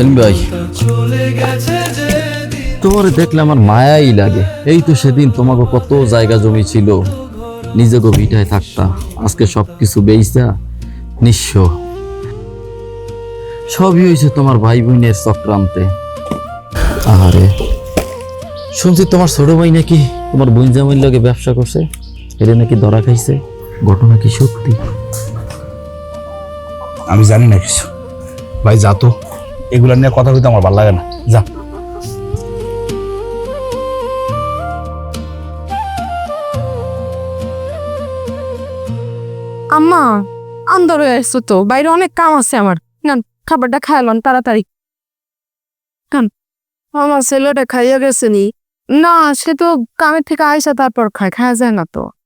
সেলিম ভাই, তোমার দেখলে আমার মায়াই লাগে। এই তো সেদিন তোমাকে কত জায়গা জমি ছিল, নিজে ভিটায় থাকতা, আজকে সবকিছু বেইচা নিঃস্ব। সবই হয়েছে তোমার ভাই বোনের চক্রান্তে। আহারে, শুনছি তোমার ছোট ভাই নাকি তোমার বোন জামাইর লগে ব্যবসা করছে, এটা নাকি ধরা খাইছে। ঘটনা কি সত্যি? আমি জানি না কিছু ভাই, যা তো, এগুলা নিয়ে কথা বলতে আমার ভালো লাগে না, যা। আম্মা, আন্দর হয়ে আসছো তো, বাইরে অনেক কাম আছে আমার। না, খাবারটা খাইলন তাড়াতাড়ি। খান। আমার ছেলেটা খাইয়া গেছে নি? না, সে তো কামের থেকে আইসা তারপর খায়, খাওয়া যায় না তো।